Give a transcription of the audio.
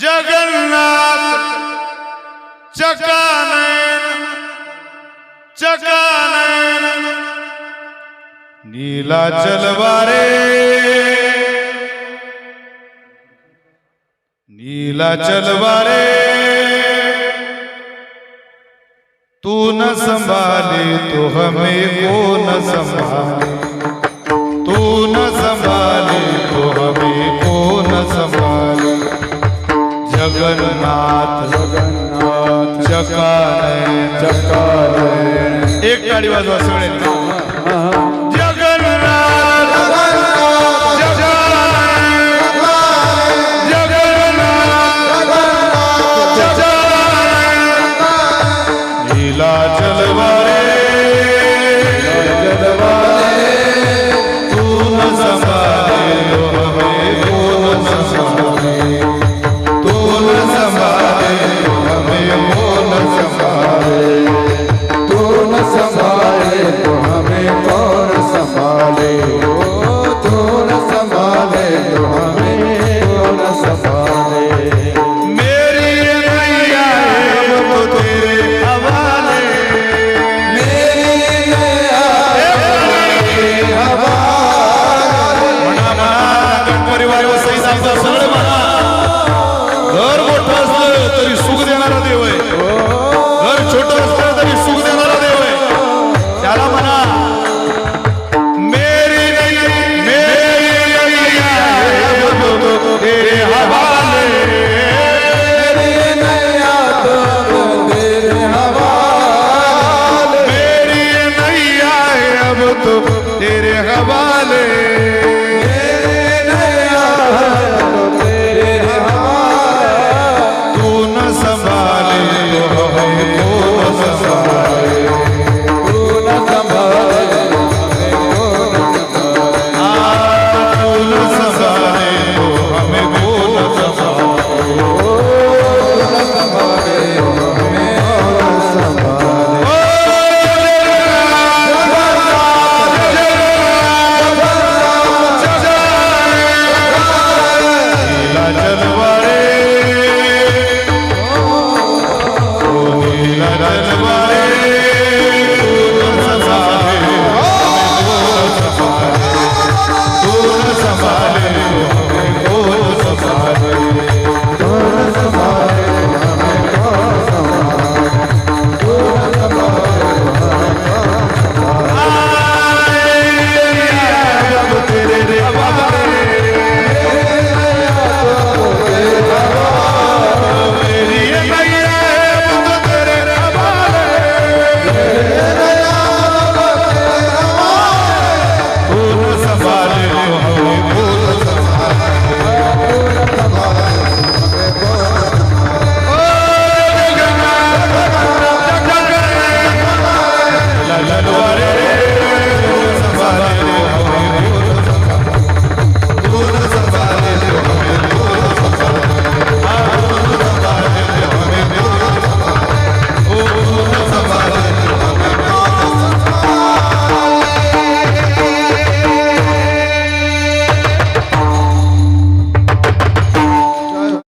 जगन्नाथ चकानयन चकानयन नीलाचल वारे नीलाचल वारे तू न संभाले तो हमें कौन संभाले तू न संभाले तो हमें कौन संभाले जगन्नाथ जगन्नाथ चकानयन चकानयन एक ताड़ी वाजवा सगळे जगन्नाथ नीलाचल वारे तू न संभाले तो हमें कौन संभाले तू न संभाले तो हमें कौन संभाले तू न संभाले तो हमें कौन संभाले तू न संभाले तो हमें कौन संभाले मेरी नैया है वो तेरे हवाले मेरी नैया तेरे हवाले म्हणा परिवार वसई साहेबचा सगळं म्हणा घर मोठं असलं तरी सुख देणारा देव आहे घर छोटं